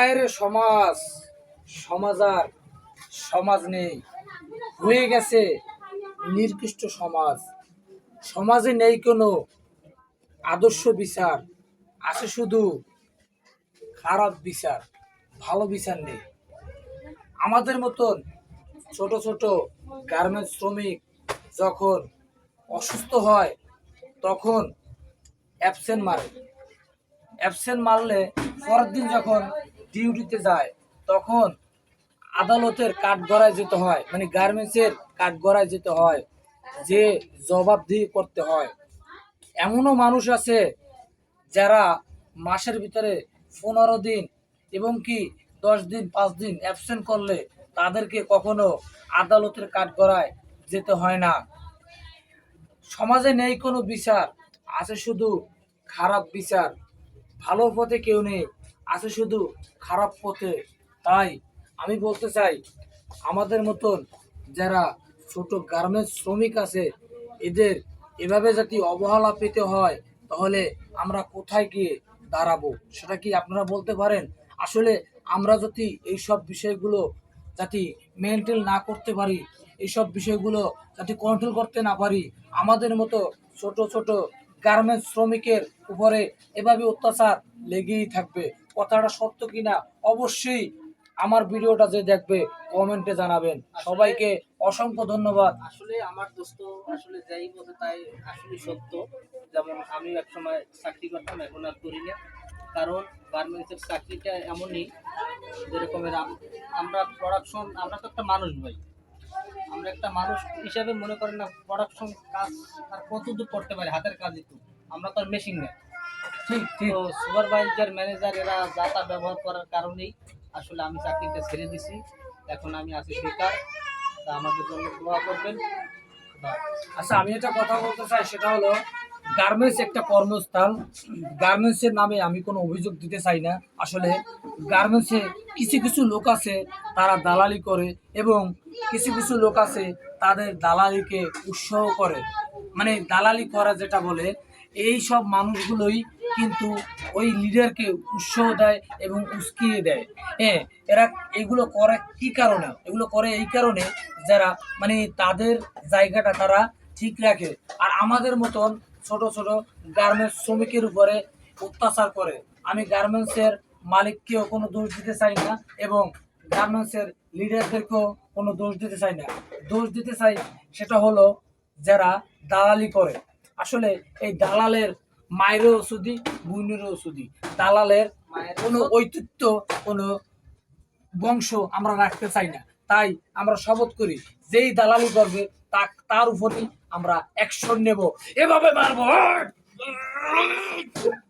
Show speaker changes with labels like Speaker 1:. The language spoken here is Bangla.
Speaker 1: হায় রে সমাজ, সমাজ আর সমাজ নেই, হয়ে গেছে নিকৃষ্ট সমাজ। সমাজে নেই কোনো আদর্শ বিচার, আছে শুধু খারাপ বিচার, ভালো বিচার নেই। আমাদের মতন ছোট ছোট গার্মেন্টস শ্রমিক যখন অসুস্থ হয় তখন অ্যাবসেন্ট মারে। অ্যাবসেন্ট মারলে পরের দিন যখন ডিউটিতে যায় তখন আদালতের কাঠগড়ায় যেতে হয়, মানে গার্মেন্টসের কাঠগড়ায় যেতে হয়, যে জবাবদিহি করতে হয়। এমনও মানুষ আছে যারা মাসের ভিতরে 15 দিন এবং কি 10 দিন 5 দিন অ্যাবসেন্ট করলে তাদেরকে কখনো আদালতের কাঠগড়ায় যেতে হয় না। সমাজে নেই কোনো বিচার, আছে শুধু খারাপ বিচার। ভালো পথে কেউ নেই, আছে শুধু খারাপ পথে। তাই আমি বলতে চাই, আমাদের মতন যারা ছোট গার্মেন্টস শ্রমিক আছে এদের এভাবে যদি অবহেলা পেতে হয় তাহলে আমরা কোথায় গিয়ে দাঁড়াবো সেটা কি আপনারা বলতে পারেন? আসলে আমরা যদি এইসব বিষয়গুলো যাতে মেনটেন না করতে পারি, এইসব বিষয়গুলো যাতে কন্ট্রোল করতে না পারি, আমাদের মতো ছোট ছোট গার্মেন্টস শ্রমিকের উপরে এভাবে অত্যাচার লেগেই থাকবে। কথাটা সত্য কিনা অবশ্যই আমার ভিডিওটা যে দেখবে কমেন্টে জানাবেন। সবাইকে অসংখ্য ধন্যবাদ।
Speaker 2: আসলে আমার দোস্ত আসলে যাই বলে তাই আসলে সত্য। যেমন আমি এক সময় চাকরি করতাম, এখন আর করি না। কারণ গার্মেন্টসের চাকরিটা এমনই যেরকমের আমরা প্রোডাকশন, আমরা তো একটা মানুষ ভাই, আমরা একটা মানুষ হিসাবে মনে করেন না প্রোডাকশন কাজ আর কতদূর করতে পারি, হাতের কাজই তো, আমরা তো আর মেশিন না।
Speaker 1: ঠিক ঠিক।
Speaker 2: তো সুপারভাইজার ম্যানেজার এরা যা তা ব্যবহার করার কারণেই আসলে আমি চাকরিটা ছেড়ে দিছি। এখন আমি আছি বেকার। তা আমাদের জন্য দোয়া করবেন।
Speaker 1: আচ্ছা, আমি একটা কথা বলতে চাই, সেটা হলো গার্মেন্টস একটা কর্মস্থল। গার্মেন্টসের নামে আমি কোনো অভিযোগ দিতে চাই না। আসলে গার্মেন্টসে কিছু কিছু লোক আছে তারা দালালি করে, এবং কিছু কিছু লোক আছে তাদের দালালিকে উৎসাহ করে, মানে দালালি করা যেটা বলে, এই সব মানুষগুলোই কিন্তু ওই লিডারকে উৎসাহ দেয় এবং উস্কিয়ে দেয়। হ্যাঁ, এরা এগুলো করে কি কারণে? এগুলো করে এই কারণে যারা মানে তাদের জায়গাটা তারা ঠিক রাখে, আর আমাদের মতন ছোট ছোট গার্মেন্টস শ্রমিকের উপরে অত্যাচার করে। আমি গার্মেন্টসের মালিককেও কোনো দোষ দিতে চাই না এবং গার্মেন্টসের লিডারদেরকেও কোনো দোষ দিতে চাই না। দোষ দিতে চাই সেটা হলো যারা দালালি করে। আসলে এই দালালের মায়েরও ওষুধি, বোনেরও ওষুধি। দালালের কোনো ঐতিহ্য, কোনো বংশ আমরা রাখতে চাই না। তাই আমরা শপথ করি, যেই দালালি করবে তার উপরই আমরা অ্যাকশন নেব, এভাবে মারবো।